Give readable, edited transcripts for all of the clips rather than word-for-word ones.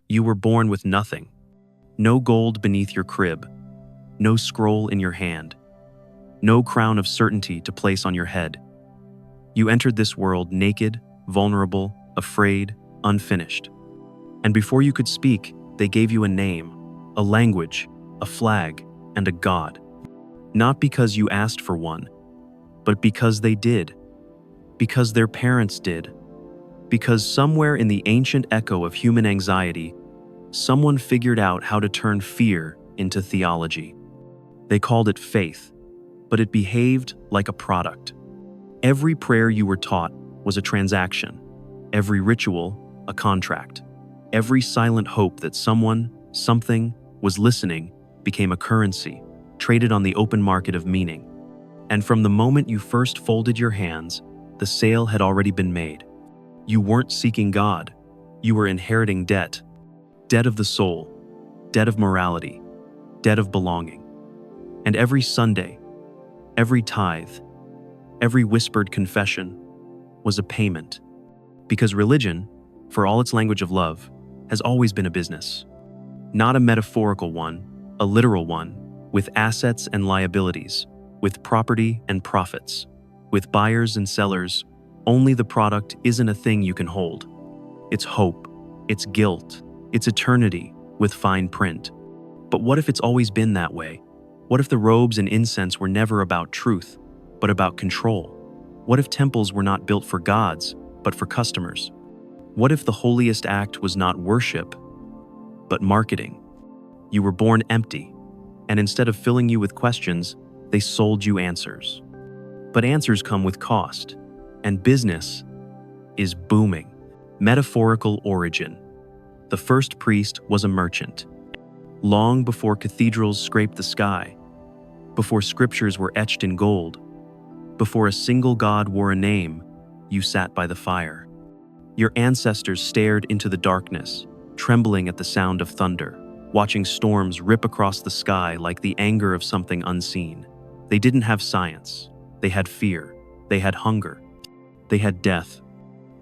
You were born with nothing. No gold beneath your crib. No scroll in your hand. No crown of certainty to place on your head. You entered this world naked, vulnerable, afraid, unfinished. And before you could speak, they gave you a name, a language, a flag, and a god. Not because you asked for one, but because they did. Because their parents did. Because somewhere in the ancient echo of human anxiety, someone figured out how to turn fear into theology. They called it faith, but it behaved like a product. Every prayer you were taught was a transaction. Every ritual, a contract. Every silent hope that someone, something, was listening became a currency, traded on the open market of meaning. And from the moment you first folded your hands, the sale had already been made. You weren't seeking God. You were inheriting debt. Debt of the soul, debt of morality, debt of belonging. And every Sunday, every tithe, every whispered confession was a payment. Because religion, for all its language of love, has always been a business. Not a metaphorical one, a literal one, with assets and liabilities, with property and profits, with buyers and sellers. Only the product isn't a thing you can hold. It's hope, it's guilt, it's eternity with fine print. But what if it's always been that way? What if the robes and incense were never about truth, but about control? What if temples were not built for gods, but for customers? What if the holiest act was not worship, but marketing? You were born empty, and instead of filling you with questions, they sold you answers. But answers come with cost, and business is booming. Metaphorical origin. The first priest was a merchant. Long before cathedrals scraped the sky, before scriptures were etched in gold, before a single god wore a name, you sat by the fire. Your ancestors stared into the darkness, trembling at the sound of thunder, watching storms rip across the sky like the anger of something unseen. They didn't have science. They had fear. They had hunger. They had death.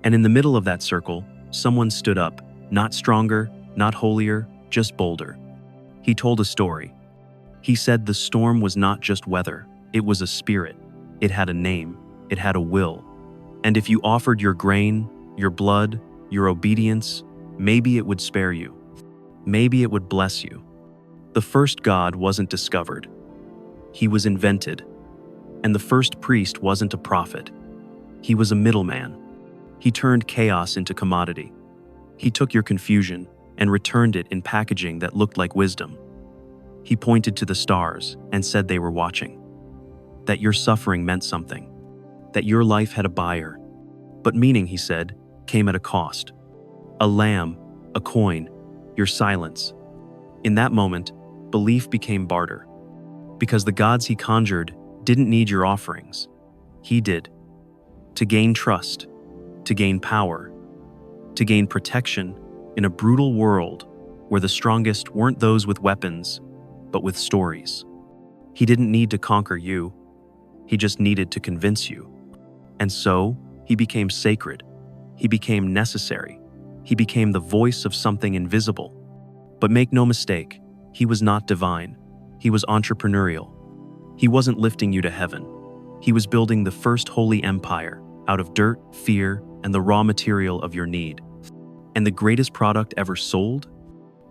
And in the middle of that circle, someone stood up, not stronger, not holier, just bolder. He told a story. He said the storm was not just weather, it was a spirit. It had a name. It had a will. And if you offered your grain, your blood, your obedience, maybe it would spare you. Maybe it would bless you. The first god wasn't discovered. He was invented. And the first priest wasn't a prophet. He was a middleman. He turned chaos into commodity. He took your confusion and returned it in packaging that looked like wisdom. He pointed to the stars and said they were watching. That your suffering meant something. That your life had a buyer. But meaning, he said, came at a cost. A lamb, a coin, your silence. In that moment, belief became barter. Because the gods he conjured didn't need your offerings. He did. To gain trust, to gain power, to gain protection in a brutal world where the strongest weren't those with weapons, but with stories. He didn't need to conquer you. He just needed to convince you. And so, he became sacred. He became necessary. He became the voice of something invisible. But make no mistake, he was not divine. He was entrepreneurial. He wasn't lifting you to heaven. He was building the first holy empire out of dirt, fear, and the raw material of your need. And the greatest product ever sold?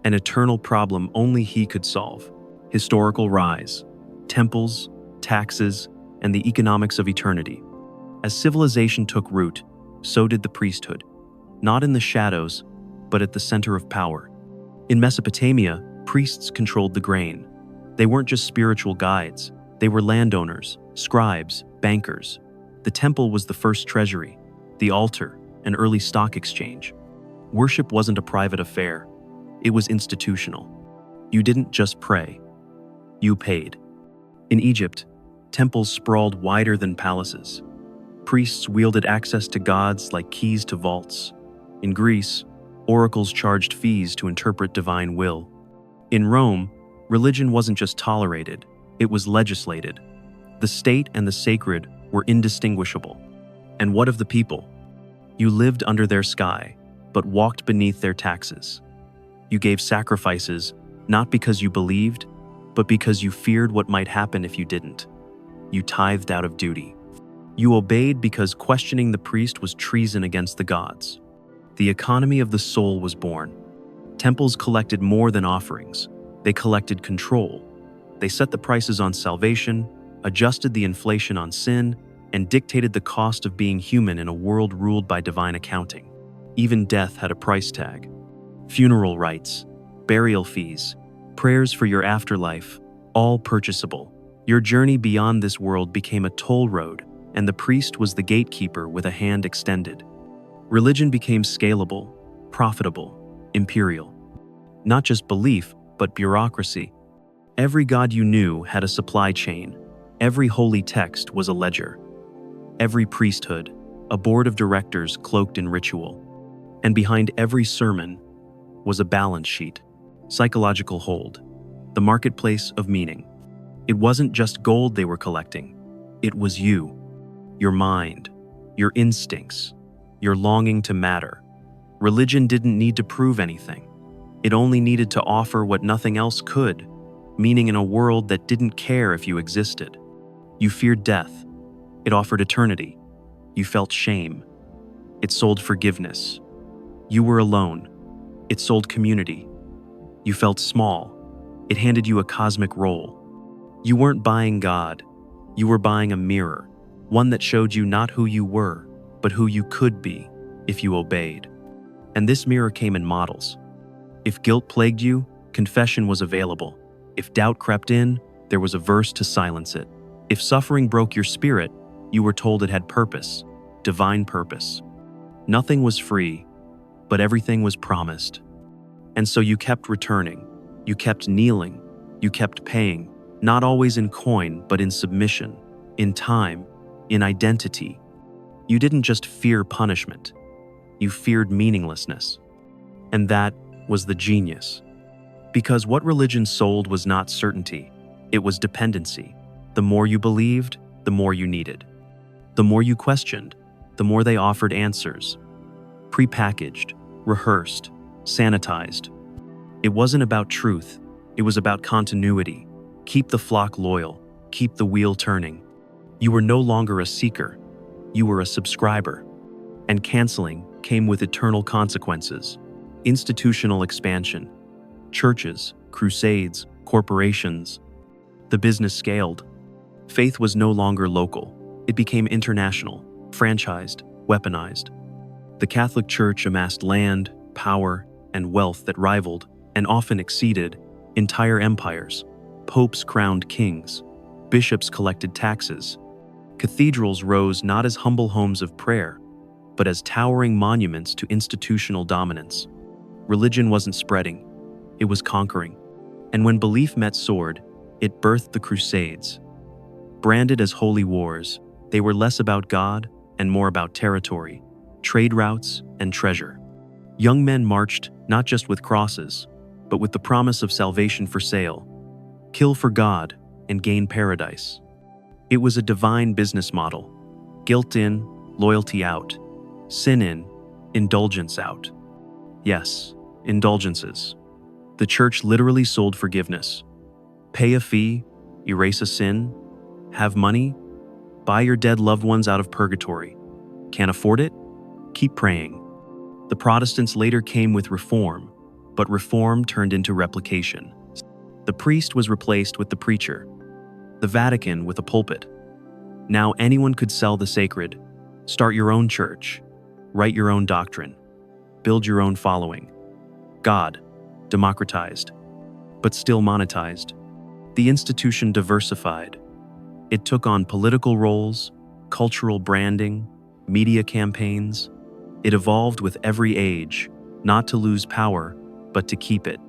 An eternal problem only he could solve. Historical rise, temples, taxes, and the economics of eternity. As civilization took root, so did the priesthood, not in the shadows, but at the center of power. In Mesopotamia, priests controlled the grain. They weren't just spiritual guides. They were landowners, scribes, bankers. The temple was the first treasury, the altar, an early stock exchange. Worship wasn't a private affair. It was institutional. You didn't just pray. You paid. In Egypt, temples sprawled wider than palaces. Priests wielded access to gods like keys to vaults. In Greece, oracles charged fees to interpret divine will. In Rome, religion wasn't just tolerated, it was legislated. The state and the sacred were indistinguishable. And what of the people? You lived under their sky, but walked beneath their taxes. You gave sacrifices, not because you believed, but because you feared what might happen if you didn't. You tithed out of duty. You obeyed because questioning the priest was treason against the gods. The economy of the soul was born. Temples collected more than offerings. They collected control. They set the prices on salvation, adjusted the inflation on sin, and dictated the cost of being human in a world ruled by divine accounting. Even death had a price tag. Funeral rites, burial fees, prayers for your afterlife, all purchasable. Your journey beyond this world became a toll road, and the priest was the gatekeeper with a hand extended. Religion became scalable, profitable, imperial. Not just belief, but bureaucracy. Every god you knew had a supply chain. Every holy text was a ledger. Every priesthood, a board of directors cloaked in ritual. And behind every sermon was a balance sheet, psychological hold, the marketplace of meaning. It wasn't just gold they were collecting. It was you, your mind, your instincts, your longing to matter. Religion didn't need to prove anything. It only needed to offer what nothing else could, meaning in a world that didn't care if you existed. You feared death. It offered eternity. You felt shame. It sold forgiveness. You were alone. It sold community. You felt small. It handed you a cosmic role. You weren't buying God. You were buying a mirror, one that showed you not who you were, but who you could be if you obeyed. And this mirror came in models. If guilt plagued you, confession was available. If doubt crept in, there was a verse to silence it. If suffering broke your spirit, you were told it had purpose, divine purpose. Nothing was free, but everything was promised. And so you kept returning, you kept kneeling, you kept paying, not always in coin, but in submission, in time, in identity. You didn't just fear punishment, you feared meaninglessness. And that was the genius. Because what religion sold was not certainty, it was dependency. The more you believed, the more you needed. The more you questioned, the more they offered answers. Prepackaged, rehearsed, sanitized. It wasn't about truth, it was about continuity. Keep the flock loyal, keep the wheel turning. You were no longer a seeker, you were a subscriber. And canceling came with eternal consequences. Institutional expansion, churches, crusades, corporations. The business scaled. Faith was no longer local. It became international, franchised, weaponized. The Catholic Church amassed land, power, and wealth that rivaled, and often exceeded, entire empires. Popes crowned kings. Bishops collected taxes. Cathedrals rose not as humble homes of prayer, but as towering monuments to institutional dominance. Religion wasn't spreading, it was conquering. And when belief met sword, it birthed the Crusades. Branded as holy wars, they were less about God and more about territory, trade routes, and treasure. Young men marched not just with crosses, but with the promise of salvation for sale. Kill for God and gain paradise. It was a divine business model. Guilt in, loyalty out. Sin in, indulgence out. Yes, indulgences. The church literally sold forgiveness. Pay a fee, erase a sin, have money, buy your dead loved ones out of purgatory. Can't afford it? Keep praying. The Protestants later came with reform, but reform turned into replication. The priest was replaced with the preacher, the Vatican with a pulpit. Now anyone could sell the sacred, start your own church, write your own doctrine, build your own following. God, democratized, but still monetized. The institution diversified. It took on political roles, cultural branding, media campaigns. It evolved with every age, not to lose power, but to keep it,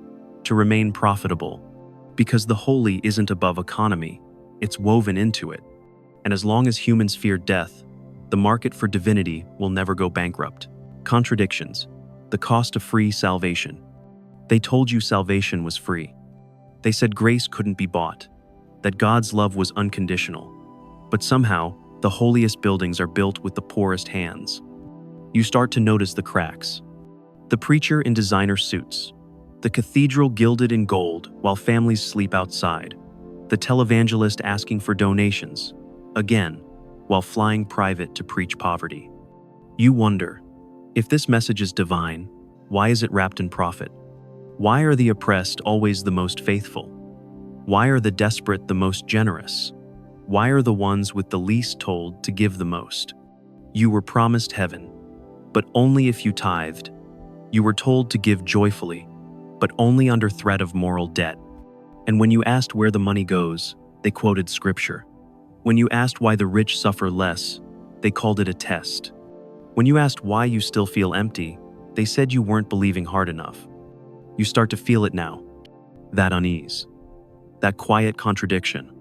to remain profitable. Because the holy isn't above economy, it's woven into it. And as long as humans fear death, the market for divinity will never go bankrupt. Contradictions. The cost of free salvation. They told you salvation was free. They said grace couldn't be bought, that God's love was unconditional. But somehow, the holiest buildings are built with the poorest hands. You start to notice the cracks. The preacher in designer suits, The cathedral gilded in gold while families sleep outside. The televangelist asking for donations, again, while flying private to preach poverty. You wonder, if this message is divine, why is it wrapped in profit? Why are the oppressed always the most faithful? Why are the desperate the most generous? Why are the ones with the least told to give the most? You were promised heaven, but only if you tithed. You were told to give joyfully, but only under threat of moral debt. And when you asked where the money goes, they quoted scripture. When you asked why the rich suffer less, they called it a test. When you asked why you still feel empty, they said you weren't believing hard enough. You start to feel it now. That unease. That quiet contradiction.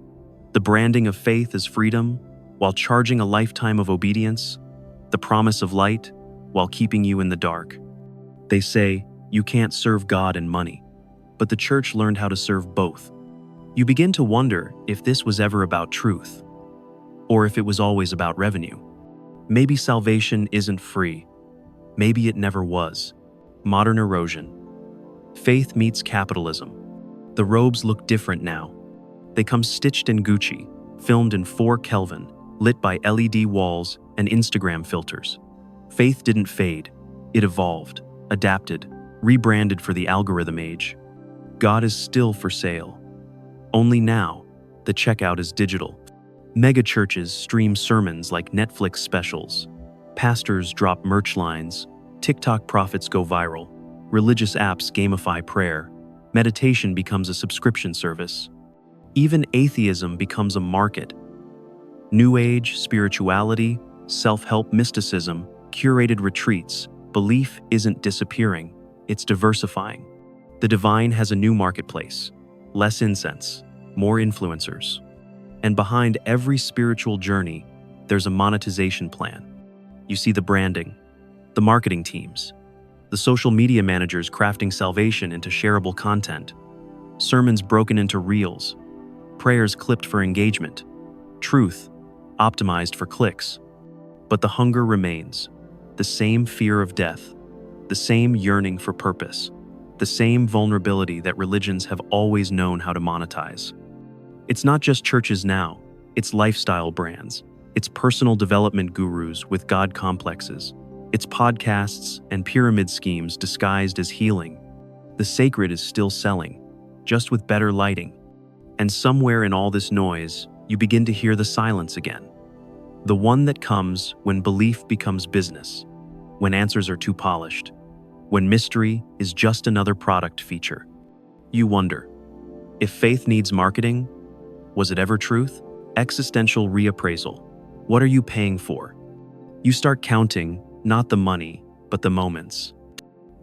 The branding of faith as freedom, while charging a lifetime of obedience. The promise of light, while keeping you in the dark. They say, you can't serve God and money. But the church learned how to serve both. You begin to wonder if this was ever about truth, or if it was always about revenue. Maybe salvation isn't free. Maybe it never was. Modern erosion. Faith meets capitalism. The robes look different now. They come stitched in Gucci, filmed in 4 Kelvin, lit by LED walls and Instagram filters. Faith didn't fade. It evolved, adapted, rebranded for the algorithm age. God is still for sale. Only now, the checkout is digital. Megachurches stream sermons like Netflix specials. Pastors drop merch lines. TikTok prophets go viral. Religious apps gamify prayer. Meditation becomes a subscription service. Even atheism becomes a market. New Age, spirituality, self-help mysticism, curated retreats. Belief isn't disappearing, it's diversifying. The divine has a new marketplace. Less incense, more influencers. And behind every spiritual journey, there's a monetization plan. You see the branding, the marketing teams, the social media managers crafting salvation into shareable content, sermons broken into reels, prayers clipped for engagement, truth optimized for clicks. But the hunger remains, the same fear of death, the same yearning for purpose, the same vulnerability that religions have always known how to monetize. It's not just churches now, it's lifestyle brands, it's personal development gurus with God complexes, it's podcasts and pyramid schemes disguised as healing. The sacred is still selling, just with better lighting. And somewhere in all this noise, you begin to hear the silence again. The one that comes when belief becomes business, when answers are too polished, when mystery is just another product feature. You wonder, if faith needs marketing, was it ever truth? Existential reappraisal. What are you paying for? You start counting, not the money, but the moments.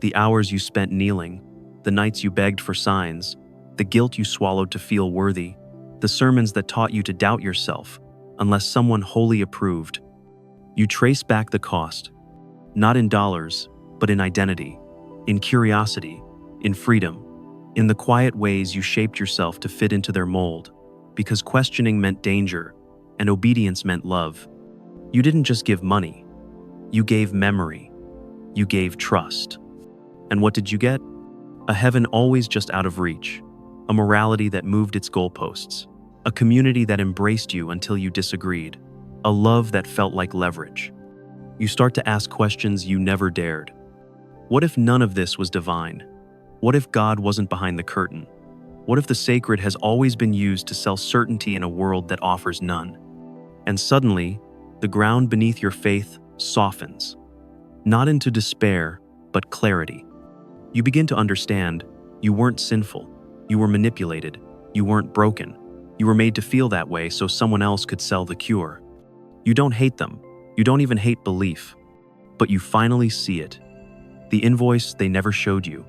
The hours you spent kneeling, the nights you begged for signs, the guilt you swallowed to feel worthy, the sermons that taught you to doubt yourself, unless someone wholly approved. You trace back the cost, not in dollars, but in identity, in curiosity, in freedom, in the quiet ways you shaped yourself to fit into their mold, because questioning meant danger, and obedience meant love. You didn't just give money, you gave memory, you gave trust. And what did you get? A heaven always just out of reach, a morality that moved its goalposts, a community that embraced you until you disagreed, a love that felt like leverage. You start to ask questions you never dared. What if none of this was divine? What if God wasn't behind the curtain? What if the sacred has always been used to sell certainty in a world that offers none? And suddenly, the ground beneath your faith softens, not into despair, but clarity. You begin to understand you weren't sinful, you were manipulated, you weren't broken, you were made to feel that way so someone else could sell the cure. You don't hate them, you don't even hate belief, but you finally see it. The invoice they never showed you,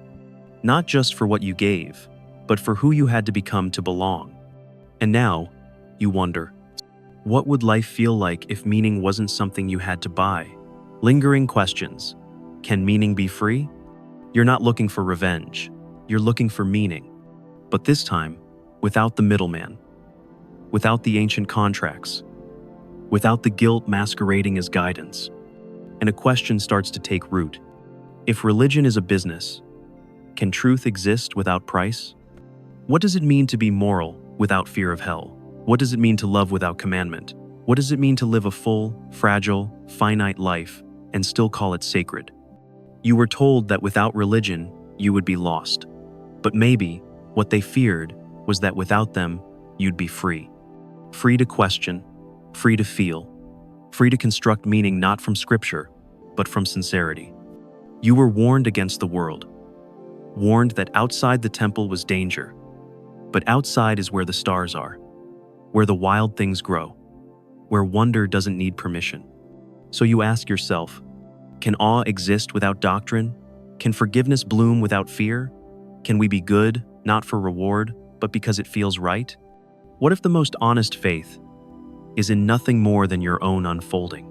not just for what you gave, but for who you had to become to belong. And now, you wonder, what would life feel like if meaning wasn't something you had to buy? Lingering questions. Can meaning be free? You're not looking for revenge. You're looking for meaning. But this time, without the middleman. Without the ancient contracts. Without the guilt masquerading as guidance. And a question starts to take root. If religion is a business, Can truth exist without price? What does it mean to be moral without fear of hell? What does it mean to love without commandment? What does it mean to live a full, fragile, finite life and still call it sacred? You were told that without religion, you would be lost. But maybe what they feared was that without them, you'd be free. Free to question, free to feel, free to construct meaning not from scripture, but from sincerity. You were warned against the world, warned that outside the temple was danger, but outside is where the stars are, where the wild things grow, where wonder doesn't need permission. So you ask yourself, can awe exist without doctrine? Can forgiveness bloom without fear? Can we be good, not for reward, but because it feels right? What if the most honest faith is in nothing more than your own unfolding?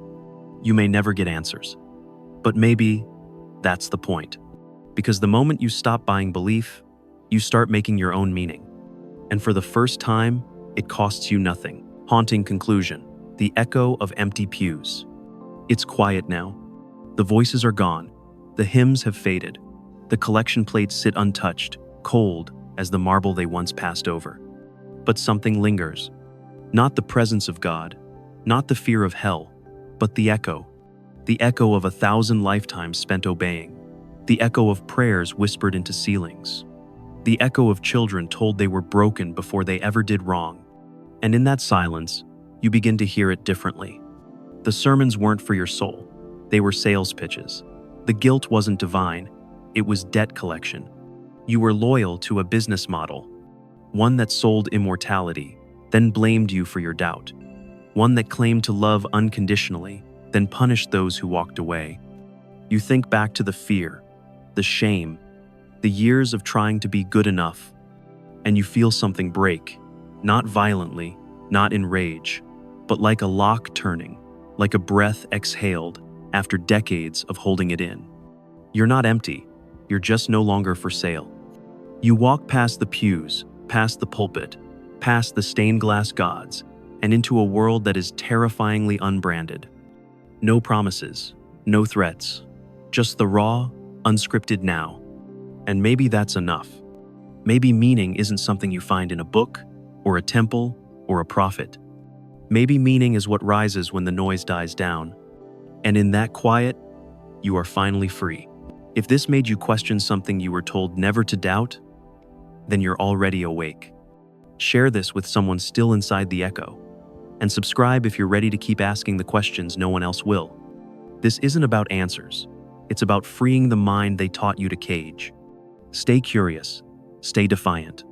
You may never get answers, but maybe that's the point. Because the moment you stop buying belief, you start making your own meaning. And for the first time, it costs you nothing. Haunting conclusion, the echo of empty pews. It's quiet now. The voices are gone. The hymns have faded. The collection plates sit untouched, cold as the marble they once passed over. But something lingers. Not the presence of God, not the fear of hell, but the echo of 1,000 lifetimes spent obeying, the echo of prayers whispered into ceilings, the echo of children told they were broken before they ever did wrong. And in that silence, you begin to hear it differently. The sermons weren't for your soul. They were sales pitches. The guilt wasn't divine. It was debt collection. You were loyal to a business model, one that sold immortality, then blamed you for your doubt, one that claimed to love unconditionally, then punished those who walked away. You think back to the fear, the shame, the years of trying to be good enough, and you feel something break, not violently, not in rage, but like a lock turning, like a breath exhaled after decades of holding it in. You're not empty, you're just no longer for sale. You walk past the pews, past the pulpit, past the stained glass gods, and into a world that is terrifyingly unbranded. No promises, no threats, just the raw, unscripted now. And maybe that's enough. Maybe meaning isn't something you find in a book, or a temple, or a prophet. Maybe meaning is what rises when the noise dies down. And in that quiet, you are finally free. If this made you question something you were told never to doubt, then you're already awake. Share this with someone still inside the echo. And subscribe if you're ready to keep asking the questions no one else will. This isn't about answers. It's about freeing the mind they taught you to cage. Stay curious. Stay defiant.